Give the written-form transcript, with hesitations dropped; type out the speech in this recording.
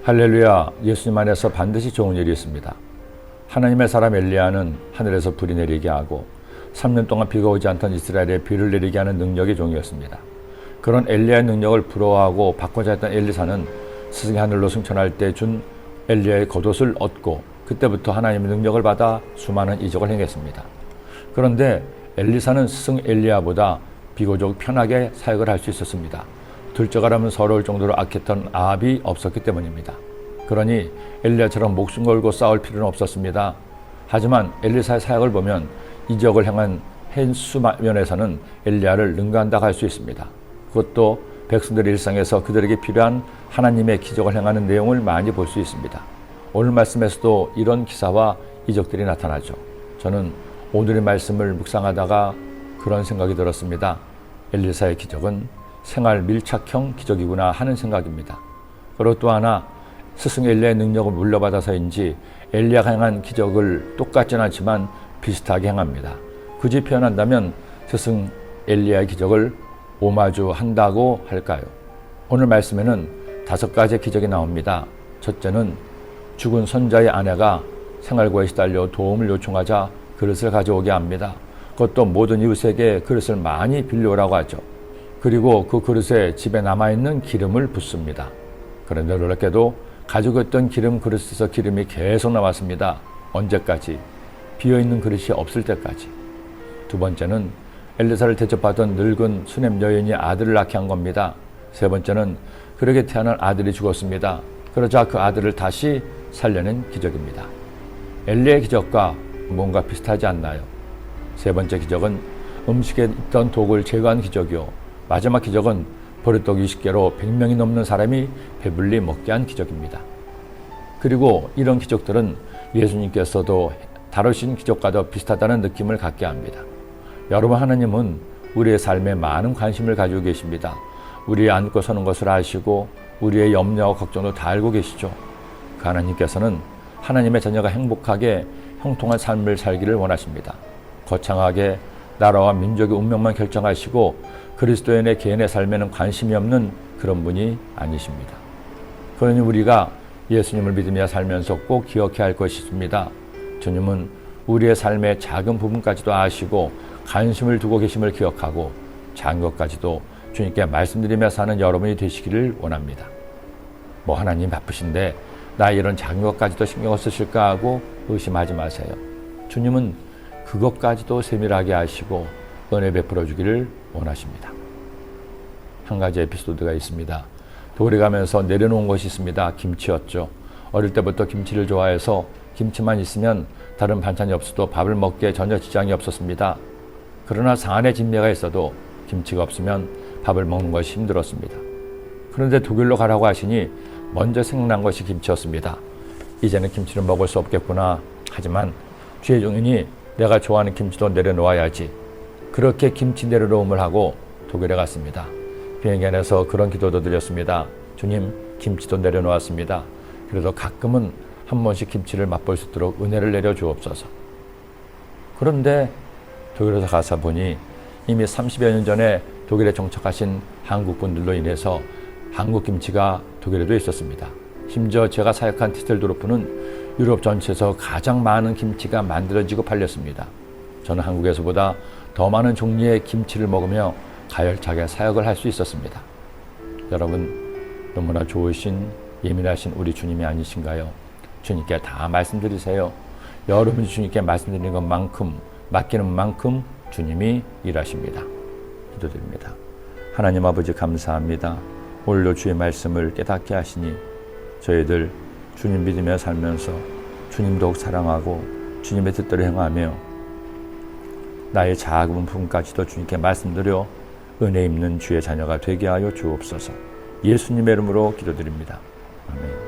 할렐루야, 예수님 안에서 반드시 좋은 일이 있습니다. 하나님의 사람 엘리야는 하늘에서 불이 내리게 하고 3년 동안 비가 오지 않던 이스라엘에 비를 내리게 하는 능력의 종이었습니다. 그런 엘리야의 능력을 부러워하고 받고자 했던 엘리사는 스승이 하늘로 승천할 때 준 엘리야의 겉옷을 얻고 그때부터 하나님의 능력을 받아 수많은 이적을 행했습니다. 그런데 엘리사는 스승 엘리야보다 비교적 편하게 사역을 할 수 있었습니다. 둘째가라면 서러울 정도로 악했던 아합이 없었기 때문입니다. 그러니 엘리야처럼 목숨 걸고 싸울 필요는 없었습니다. 하지만 엘리사의 사역을 보면 이적을 행한 횟수 면에서는 엘리야를 능가한다고 할 수 있습니다. 그것도 백성들의 일상에서 그들에게 필요한 하나님의 기적을 행하는 내용을 많이 볼 수 있습니다. 오늘 말씀에서도 이런 기사와 이적들이 나타나죠. 저는 오늘의 말씀을 묵상하다가 그런 생각이 들었습니다. 엘리사의 기적은 생활 밀착형 기적이구나 하는 생각입니다. 그리고 또 하나, 스승 엘리야의 능력을 물려받아서인지 엘리야가 행한 기적을 똑같지는 않지만 비슷하게 행합니다. 굳이 표현한다면 스승 엘리야의 기적을 오마주 한다고 할까요? 오늘 말씀에는 5가지의 기적이 나옵니다. 첫째는 죽은 손자의 아내가 생활고에 시달려 도움을 요청하자 그릇을 가져오게 합니다. 그것도 모든 이웃에게 그릇을 많이 빌려오라고 하죠. 그리고 그 그릇에 집에 남아있는 기름을 붓습니다. 그런데 놀랍게도 가지고 있던 기름 그릇에서 기름이 계속 나왔습니다. 언제까지? 비어있는 그릇이 없을 때까지. 두 번째는 엘리사를 대접하던 늙은 수냄 여인이 아들을 낳게 한 겁니다. 세 번째는 그렇게 태어난 아들이 죽었습니다. 그러자 그 아들을 다시 살려낸 기적입니다. 엘리야의 기적과 뭔가 비슷하지 않나요? 세 번째 기적은 음식에 있던 독을 제거한 기적이요. 마지막 기적은 버릇독 20개로 100명이 넘는 사람이 배불리 먹게 한 기적입니다. 그리고 이런 기적들은 예수님께서도 다루신 기적과도 비슷하다는 느낌을 갖게 합니다. 여러분, 하나님은 우리의 삶에 많은 관심을 가지고 계십니다. 우리의 앉고 서는 것을 아시고 우리의 염려와 걱정도 다 알고 계시죠. 그 하나님께서는 하나님의 자녀가 행복하게 형통한 삶을 살기를 원하십니다. 거창하게 나라와 민족의 운명만 결정하시고 그리스도인의 개인의 삶에는 관심이 없는 그런 분이 아니십니다. 그러니 우리가 예수님을 믿으며 살면서 꼭 기억해야 할 것이 있습니다. 주님은 우리의 삶의 작은 부분까지도 아시고 관심을 두고 계심을 기억하고 작은 것까지도 주님께 말씀드리며 사는 여러분이 되시기를 원합니다. 하나님 바쁘신데 나 이런 작은 것까지도 신경을 쓰실까 하고 의심하지 마세요. 주님은 그것까지도 세밀하게 아시고 은혜 베풀어 주기를 원하십니다. 한 가지 에피소드가 있습니다. 도굴에 가면서 내려놓은 것이 있습니다. 김치였죠. 어릴 때부터 김치를 좋아해서 김치만 있으면 다른 반찬이 없어도 밥을 먹기에 전혀 지장이 없었습니다. 그러나 상안에 진매가 있어도 김치가 없으면 밥을 먹는 것이 힘들었습니다. 그런데 독일로 가라고 하시니 먼저 생각난 것이 김치였습니다. 이제는 김치를 먹을 수 없겠구나. 하지만 주의 종이니 내가 좋아하는 김치도 내려놓아야지. 그렇게 김치 내려놓음을 하고 독일에 갔습니다. 비행기 안에서 그런 기도도 드렸습니다. 주님, 김치도 내려놓았습니다. 그래도 가끔은 한 번씩 김치를 맛볼 수 있도록 은혜를 내려 주옵소서. 그런데 독일에서 가서 보니 이미 30여 년 전에 독일에 정착하신 한국 분들로 인해서 한국 김치가 독일에도 있었습니다. 심지어 제가 사역한 티셀도르프는 유럽 전체에서 가장 많은 김치가 만들어지고 팔렸습니다. 저는 한국에서보다 더 많은 종류의 김치를 먹으며 가열차게 사역을 할 수 있었습니다. 여러분, 너무나 좋으신 예민하신 우리 주님이 아니신가요? 주님께 다 말씀드리세요. 여러분이 주님께 말씀드리는 것만큼, 맡기는 만큼 주님이 일하십니다. 기도드립니다. 하나님 아버지, 감사합니다. 오늘도 주의 말씀을 깨닫게 하시니 저희들 주님 믿으며 살면서 주님 더욱 사랑하고 주님의 뜻대로 행하며 나의 작은 부분까지도 주님께 말씀드려 은혜 입는 주의 자녀가 되게 하여 주옵소서. 예수님의 이름으로 기도드립니다. 아멘.